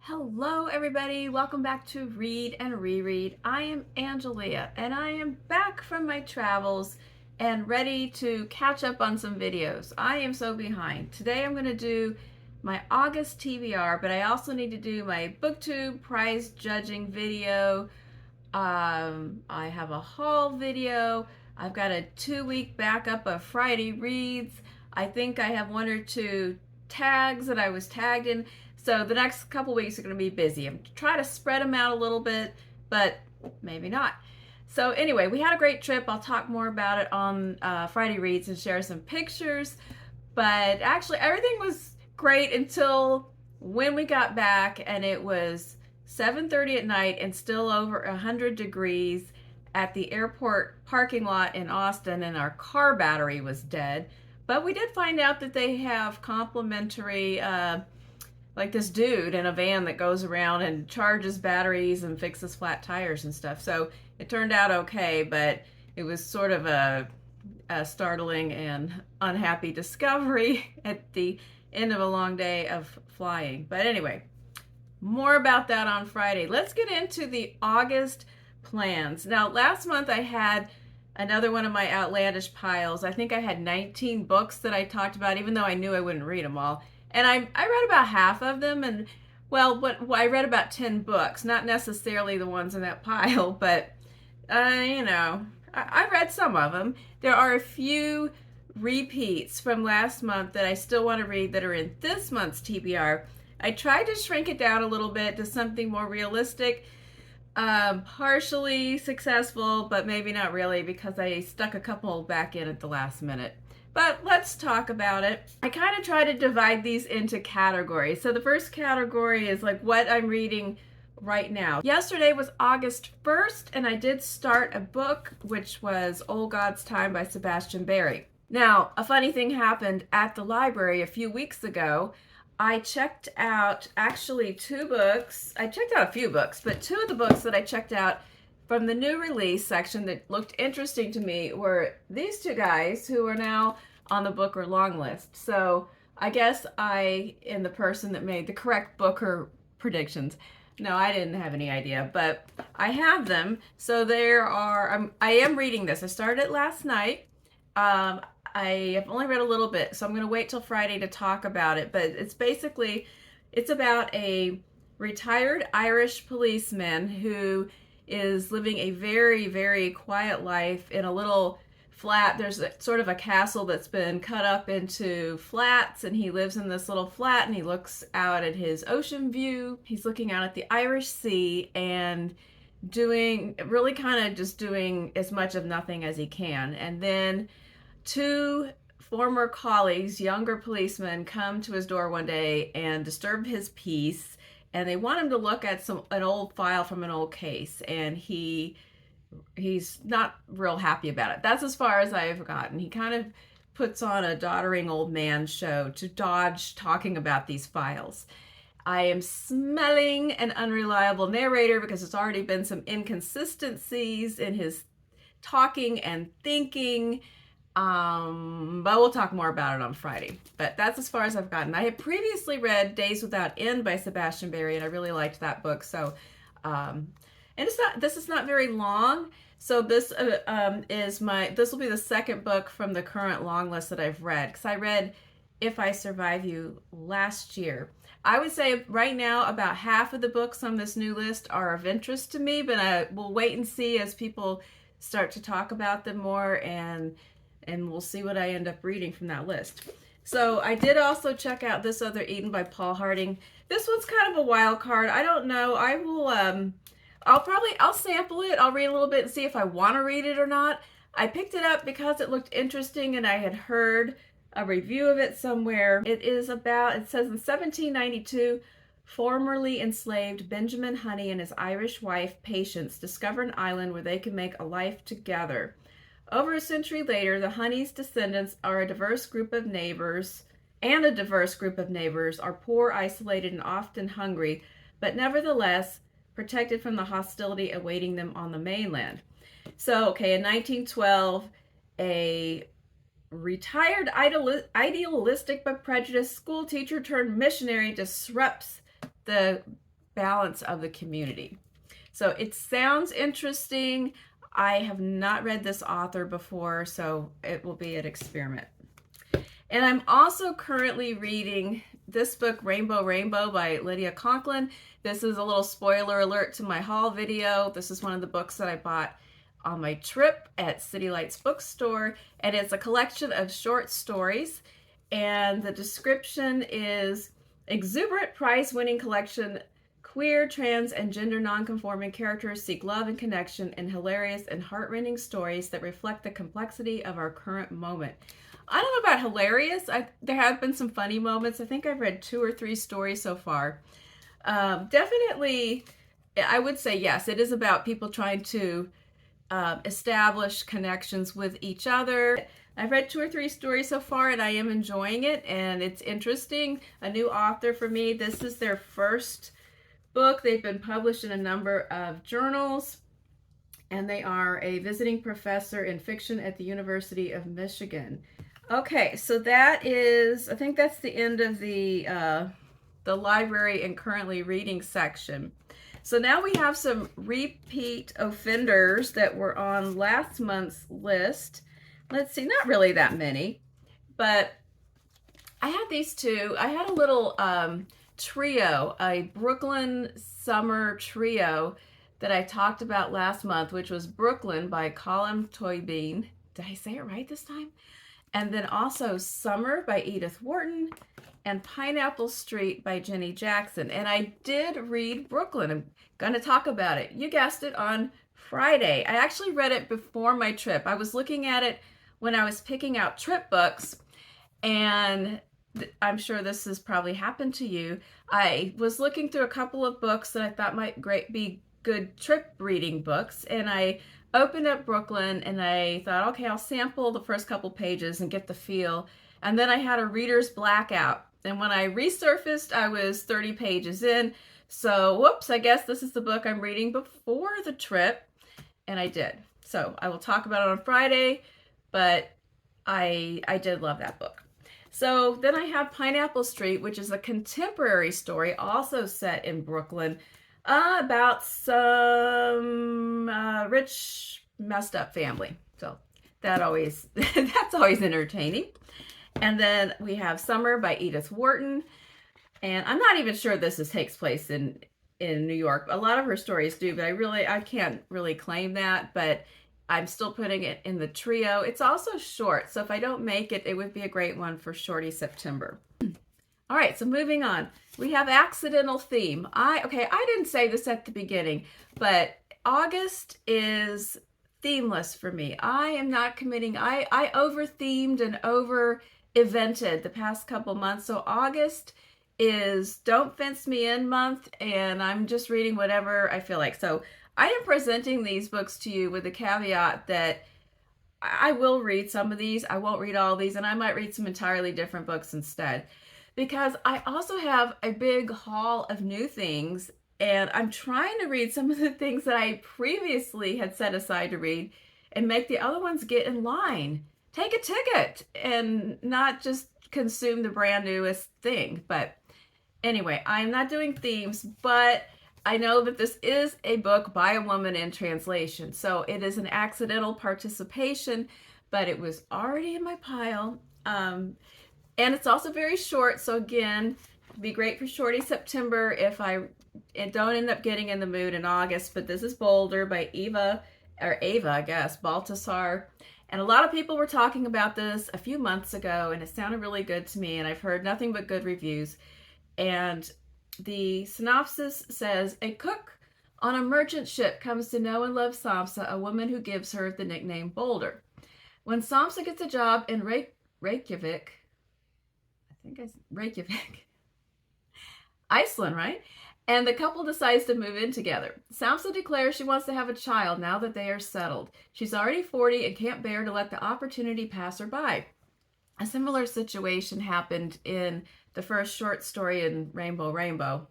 Hello everybody, welcome back to Read and Reread. I am Angelia and I am back from my travels and ready to catch up on some videos. I am so behind. Today I'm going to do my August TBR, but I also need to do my BookTube prize judging video. I have a haul video. I've got a 2-week backup of Friday reads. I think I have 1 or 2 tags that I was tagged in. So the next couple weeks are going to be busy. I'm trying to spread them out a little bit, but maybe not. So anyway, we had a great trip. I'll talk more about it on Friday Reads and share some pictures. But actually, everything was great until when we got back and it was 7:30 at night and still over 100 degrees at the airport parking lot in Austin, and our car battery was dead. But we did find out that they have complimentary like this dude in a van that goes around and charges batteries and fixes flat tires and stuff. So it turned out okay, but it was sort of a startling and unhappy discovery at the end of a long day of flying. But anyway, more about that on Friday. Let's get into the August plans. Now, last month I had another one of my outlandish piles. I think I had 19 books that I talked about, even though I knew I wouldn't read them all. And I read about half of them, and I read about 10 books, not necessarily the ones in that pile, but I read some of them. There are a few repeats from last month that I still want to read that are in this month's TBR. I tried to shrink it down a little bit to something more realistic. Partially successful, but maybe not really, because I stuck a couple back in at the last minute. But let's talk about it. I kind of try to divide these into categories. So the first category is like what I'm reading right now. Yesterday was August 1st, and I did start a book, which was Old God's Time by Sebastian Barry. Now, a funny thing happened at the library a few weeks ago. I checked out actually 2 books. I checked out a few books, but 2 of the books that I checked out from the new release section that looked interesting to me were these 2 guys who are now on the Booker long list. So I guess I am the person that made the correct Booker predictions. No, I didn't have any idea, but I have them. So I am reading this. I started it last night. I have only read a little bit, so I'm going to wait till Friday to talk about it. But it's about a retired Irish policeman who is living a very, very quiet life in a little flat. There's sort of a castle that's been cut up into flats, and he lives in this little flat, and he looks out at his ocean view. He's looking out at the Irish Sea and doing as much of nothing as he can. And then 2 former colleagues, younger policemen, come to his door one day and disturb his peace, and they want him to look at an old file from an old case, and he's not real happy about it. That's as far as I've gotten. He kind of puts on a doddering old man show to dodge talking about these files. I am smelling an unreliable narrator because there's already been some inconsistencies in his talking and thinking. But we'll talk more about it on Friday. But that's as far as I've gotten. I had previously read Days Without End by Sebastian Barry, and I really liked that book. So, and this is not very long. So this this will be the second book from the current long list that I've read, because I read If I Survive You last year. I would say right now about half of the books on this new list are of interest to me, but we'll wait and see as people start to talk about them more, and we'll see what I end up reading from that list. So I did also check out This Other Eden by Paul Harding. This one's kind of a wild card. I don't know. I'll sample it. I'll read a little bit and see if I want to read it or not. I picked it up because it looked interesting and I had heard a review of it somewhere. It says in 1792, formerly enslaved Benjamin Honey and his Irish wife, Patience, discover an island where they can make a life together. Over a century later, the Honeys' descendants are a diverse group of neighbors are poor, isolated, and often hungry, but nevertheless protected from the hostility awaiting them on the mainland. So, in 1912, a retired idealistic but prejudiced school teacher turned missionary disrupts the balance of the community. So it sounds interesting. I have not read this author before, so it will be an experiment. And I'm also currently reading this book, Rainbow Rainbow by Lydia Conklin. This is a little spoiler alert to my haul video. This is one of the books that I bought on my trip at City Lights bookstore, and it's a collection of short stories. And the description is exuberant prize-winning collection. Queer, trans, and gender non-conforming characters seek love and connection in hilarious and heart-rending stories that reflect the complexity of our current moment. I don't know about hilarious. There have been some funny moments. I think I've read 2 or 3 stories so far. Definitely, I would say yes, it is about people trying to establish connections with each other. I've read 2 or 3 stories so far, and I am enjoying it, and it's interesting. A new author for me. This is their first book. They've been published in a number of journals, and they are a visiting professor in fiction at the University of Michigan. Okay, so that is, I think that's the end of the library and currently reading section. So now we have some repeat offenders that were on last month's list. Let's see, not really that many, but I had these 2. I had a little trio, a Brooklyn summer trio that I talked about last month, which was Brooklyn by Colin Toybeen. Did I say it right this time? And then also Summer by Edith Wharton and Pineapple Street by Jenny Jackson. And I did read Brooklyn. I'm going to talk about it. You guessed it, on Friday. I actually read it before my trip. I was looking at it when I was picking out trip books, and I'm sure this has probably happened to you. I was looking through a couple of books that I thought might be good trip reading books, and I opened up Brooklyn and I thought, okay, I'll sample the first couple pages and get the feel. And then I had a reader's blackout. And when I resurfaced, I was 30 pages in. So, whoops, I guess this is the book I'm reading before the trip. And I did. So I will talk about it on Friday, but I did love that book. So then I have Pineapple Street, which is a contemporary story, also set in Brooklyn, about some rich, messed up family. So that's always entertaining. And then we have Summer by Edith Wharton. And I'm not even sure this takes place in New York. A lot of her stories do, but I can't really claim that, but I'm still putting it in the trio. It's also short, so if I don't make it, it would be a great one for Shorty September. All right, so moving on. We have Accidental Theme. I didn't say this at the beginning, but August is themeless for me. I am not committing. I over-themed and over-evented the past couple months, so August is Don't Fence Me In month, and I'm just reading whatever I feel like. So I am presenting these books to you with the caveat that I will read some of these. I won't read all of these, and I might read some entirely different books instead, because I also have a big haul of new things, and I'm trying to read some of the things that I previously had set aside to read and make the other ones get in line. Take a ticket and not just consume the brand newest thing. But anyway, I'm not doing themes, but I know that this is a book by a woman in translation. So it is an accidental participation, but it was already in my pile. And it's also very short. So again, it'd be great for Shorty September if I don't end up getting in the mood in August. But this is Boulder by Eva Baltasar. And a lot of people were talking about this a few months ago, and it sounded really good to me, and I've heard nothing but good reviews. And the synopsis says, a cook on a merchant ship comes to know and love Samsa, a woman who gives her the nickname Boulder. When Samsa gets a job in Reykjavik, Iceland, right? And the couple decides to move in together. Samsa declares she wants to have a child now that they are settled. She's already 40 and can't bear to let the opportunity pass her by. A similar situation happened in the first short story in Rainbow Rainbow.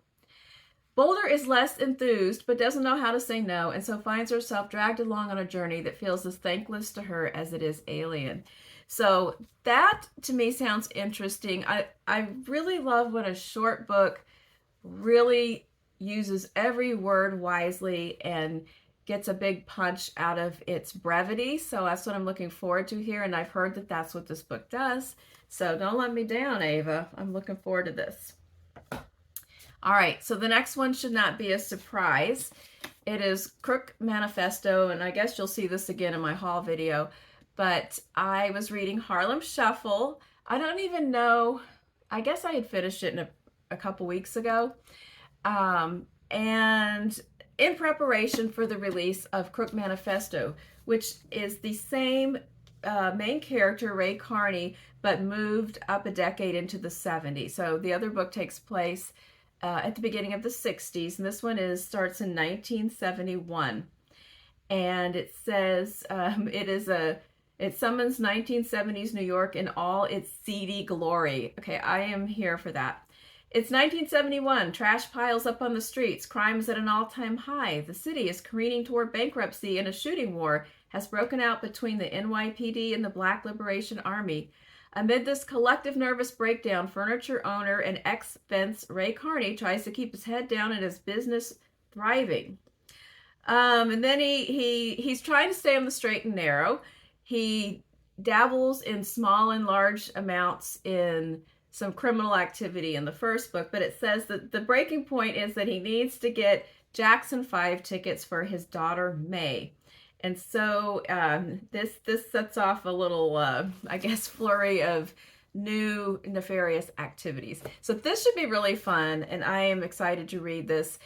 Boulder is less enthused but doesn't know how to say no, and so finds herself dragged along on a journey that feels as thankless to her as it is alien. So that to me sounds interesting. I really love when a short book really uses every word wisely and gets a big punch out of its brevity. So that's what I'm looking forward to here. And I've heard that that's what this book does. So don't let me down, Ava. I'm looking forward to this. All right, so the next one should not be a surprise. It is Crook Manifesto, and I guess you'll see this again in my haul video. But I was reading Harlem Shuffle. I don't even know, I guess I had finished it in a couple weeks ago. And in preparation for the release of Crook Manifesto, which is the same main character, Ray Carney, but moved up a decade into the 70s. So the other book takes place at the beginning of the 60s, and this one starts in 1971. And it says it summons 1970s New York in all its seedy glory. Okay, I am here for that. It's 1971. Trash piles up on the streets. Crime is at an all-time high. The city is careening toward bankruptcy, and a shooting war has broken out between the NYPD and the Black Liberation Army. Amid this collective nervous breakdown, furniture owner and ex-fence Ray Carney tries to keep his head down and his business thriving. And then he's trying to stay on the straight and narrow. He dabbles in small and large amounts in some criminal activity in the first book, but it says that the breaking point is that he needs to get Jackson 5 tickets for his daughter May. And so this sets off a little, I guess, flurry of new nefarious activities. So this should be really fun, and I am excited to read this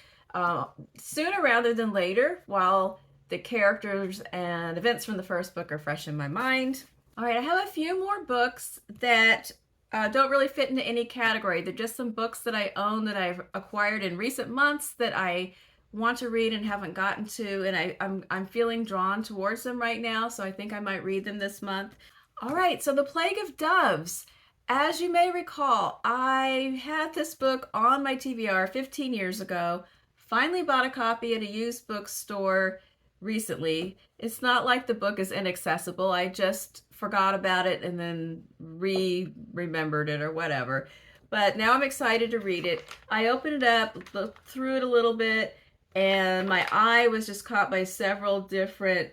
sooner rather than later, while the characters and events from the first book are fresh in my mind. All right, I have a few more books that don't really fit into any category. They're just some books that I own that I've acquired in recent months that I want to read and haven't gotten to, and I'm feeling drawn towards them right now, so I think I might read them this month. All right, so The Plague of Doves. As you may recall, I had this book on my TBR 15 years ago, finally bought a copy at a used bookstore recently. It's not like the book is inaccessible. I just forgot about it and then remembered it or whatever. But now I'm excited to read it. I opened it up, looked through it a little bit, and my eye was just caught by several different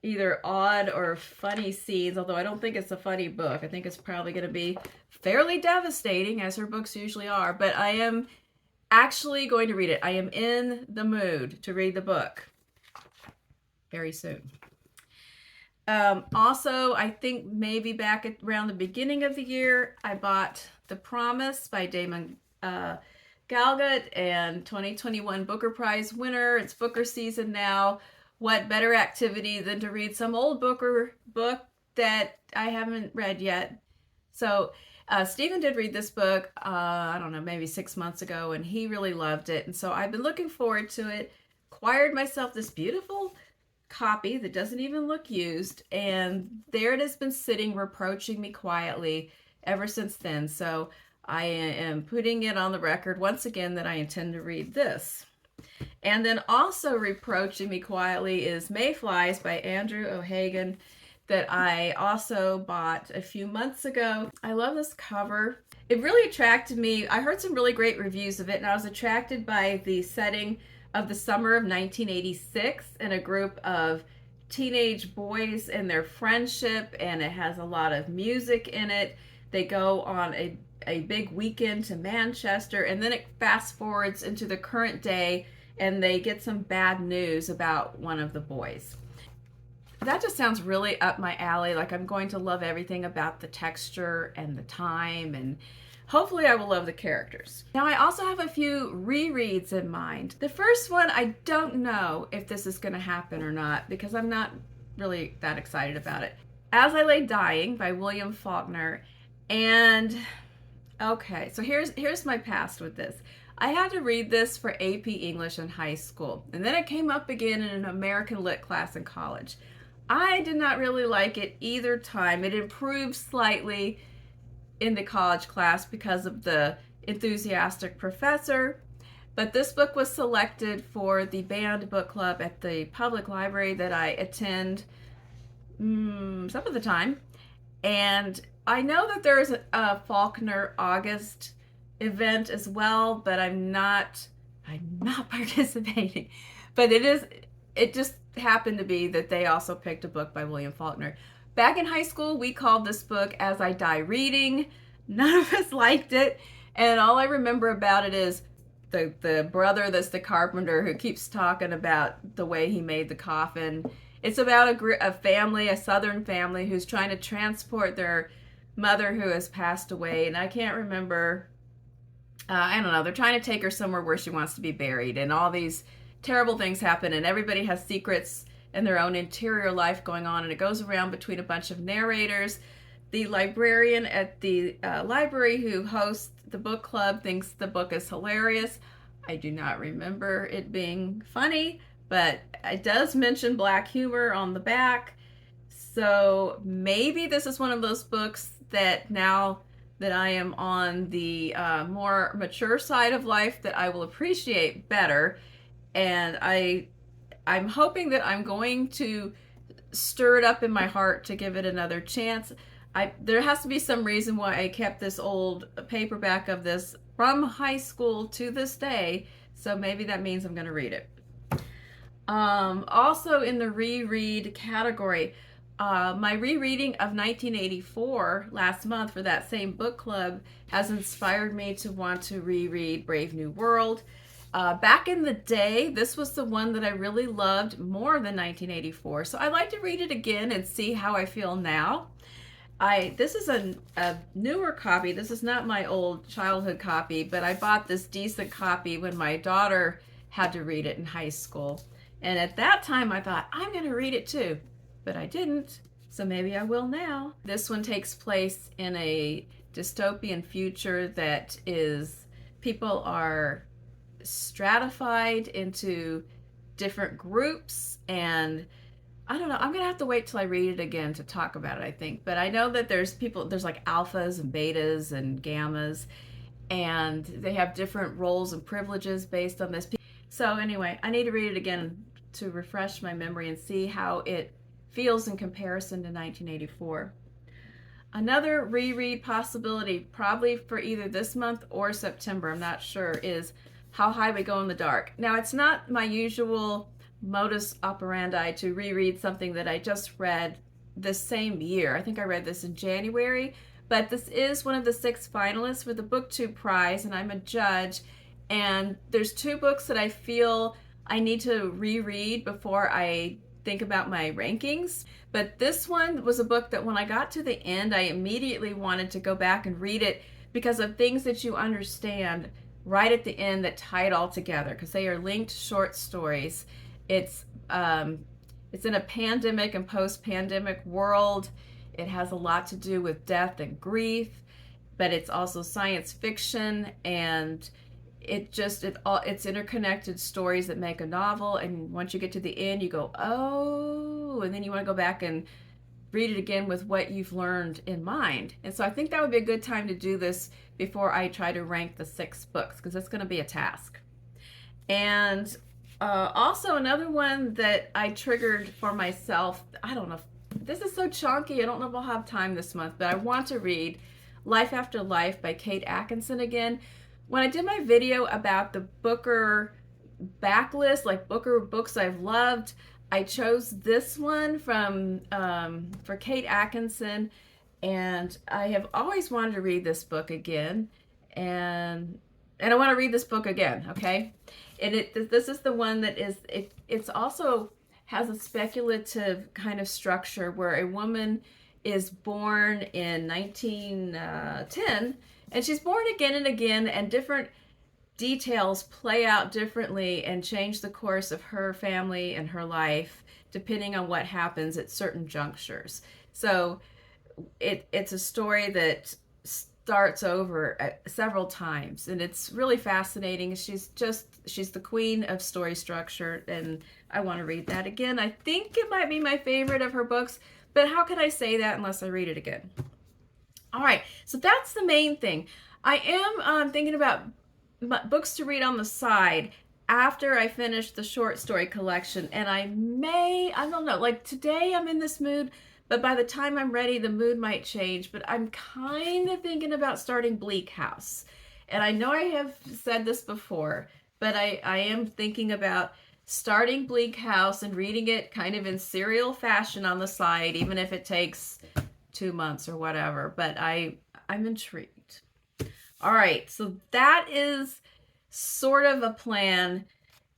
either odd or funny scenes, although I don't think it's a funny book. I think it's probably going to be fairly devastating, as her books usually are, but I am actually going to read it. I am in the mood to read the book very soon. Also, I think maybe back around the beginning of the year, I bought The Promise by Damon Galgut, and 2021 Booker Prize winner. It's Booker season now. What better activity than to read some old Booker book that I haven't read yet? So Stephen did read this book, I don't know, maybe 6 months ago, and he really loved it. And so I've been looking forward to it. Acquired myself this beautiful copy that doesn't even look used, and there it has been sitting reproaching me quietly ever since then. So I am putting it on the record once again that I intend to read this. And then also reproaching me quietly is Mayflies by Andrew O'Hagan, that I also bought a few months ago. I love this cover. It really attracted me. I heard some really great reviews of it, and I was attracted by the setting of the summer of 1986 and a group of teenage boys and their friendship, and it has a lot of music in it. They go on a big weekend to Manchester, and then it fast forwards into the current day, and they get some bad news about one of the boys. That just sounds really up my alley. Like, I'm going to love everything about the texture and the time, and hopefully I will love the characters. Now, I also have a few rereads in mind. The first one, I don't know if this is going to happen or not, because I'm not really that excited about it. As I Lay Dying by William Faulkner. And okay, so here's my past with this. I had to read this for AP English in high school, and then it came up again in an American Lit class in college. I did not really like it either time. It improved slightly in the college class because of the enthusiastic professor, but this book was selected for the banned book club at the public library that I attend some of the time. And I know that there is a Faulkner August event as well, but I'm not I'm not participating. But it just happened to be that they also picked a book by William Faulkner. Back in high school, we called this book As I Die Reading. None of us liked it. And all I remember about it is the brother that's the carpenter who keeps talking about the way he made the coffin. It's about a family, a southern family, who's trying to transport their mother who has passed away. And I can't remember, I don't know, they're trying to take her somewhere where she wants to be buried. And all these terrible things happen, and everybody has secrets and their own interior life going on. And it goes around between a bunch of narrators. The librarian at the library who hosts the book club thinks the book is hilarious. I do not remember it being funny, but it does mention black humor on the back. So maybe this is one of those books that now that I am on the more mature side of life, that I will appreciate better. And I'm hoping that I'm going to stir it up in my heart to give it another chance. There has to be some reason why I kept this old paperback of this from high school to this day, so maybe that means I'm going to read it. Also in the reread category, my rereading of 1984 last month for that same book club has inspired me to want to reread Brave New World. Back in the day, this was the one that I really loved more than 1984, so I'd like to read it again and see how I feel now. This is a newer copy. This is not my old childhood copy, but I bought this decent copy when my daughter had to read it in high school. And at that time, I thought, I'm going to read it too. But I didn't, so maybe I will now. This one takes place in a dystopian future that is, people are stratified into different groups, and I don't know, I'm gonna have to wait till I read it again to talk about it, I think. But I know that there's like alphas and betas and gammas, and they have different roles and privileges based on this. So anyway, I need to read it again to refresh my memory and see how it feels in comparison to 1984. Another reread possibility, probably for either this month or September, I'm not sure, is How High We Go in the Dark. Now, it's not my usual modus operandi to reread something that I just read this same year. I think I read this in January, but this is one of the 6 finalists for the BookTube Prize, and I'm a judge. And there's 2 books that I feel I need to reread before I think about my rankings. But this one was a book that when I got to the end, I immediately wanted to go back and read it because of things that you understand right at the end that tie it all together, because they are linked short stories. It's in a pandemic and post-pandemic world. It has a lot to do with death and grief, but it's also science fiction, and it's interconnected stories that make a novel. And once you get to the end, you go, oh, and then you want to go back and read it again with what you've learned in mind. And so I think that would be a good time to do this before I try to rank the 6 books, because it's going to be a task. And also another one that I triggered for myself, I don't know, this is so chunky, I don't know if I'll have time this month, but I want to read Life After Life by Kate Atkinson again. When I did my video about the Booker backlist, like Booker books I've loved, I chose this one for Kate Atkinson, and I have always wanted to read this book again, and I want to read this book again, okay? And this is the one that is, it's also has a speculative kind of structure where a woman is born in 1910, and she's born again and again, and different details play out differently and change the course of her family and her life depending on what happens at certain junctures. So it's a story that starts over several times, and it's really fascinating. She's the queen of story structure, and I want to read that again. I think it might be my favorite of her books, but how can I say that unless I read it again? All right, so that's the main thing. I am thinking about books to read on the side after I finish the short story collection, and I don't know, like today I'm in this mood, but by the time I'm ready, the mood might change. But I'm kind of thinking about starting Bleak House. And I know I have said this before, but I am thinking about starting Bleak House and reading it kind of in serial fashion on the side, even if it takes 2 months or whatever. But I'm intrigued. All right, so that is sort of a plan,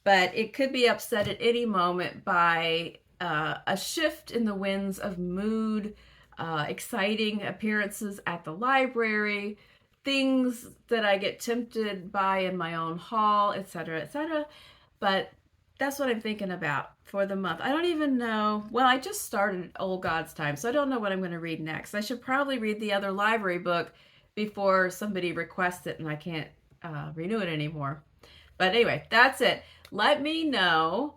but it could be upset at any moment by a shift in the winds of mood, exciting appearances at the library, things that I get tempted by in my own hall, etc., etc. But that's what I'm thinking about for the month. I don't even know. Well, I just started Old God's Time, so I don't know what I'm going to read next. I should probably read the other library book before somebody requests it and I can't renew it anymore. But anyway, that's it. Let me know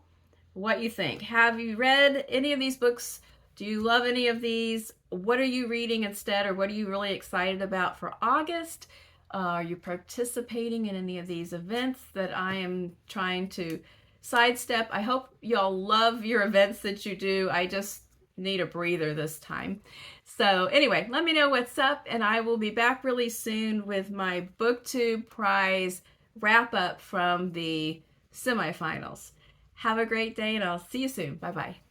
what you think. Have you read any of these books? Do you love any of these? What are you reading instead, or what are you really excited about for August? Are you participating in any of these events that I am trying to sidestep? I hope y'all love your events that you do. I just need a breather this time. So anyway, let me know what's up, and I will be back really soon with my BookTube prize wrap up from the semifinals. Have a great day, and I'll see you soon. Bye-bye.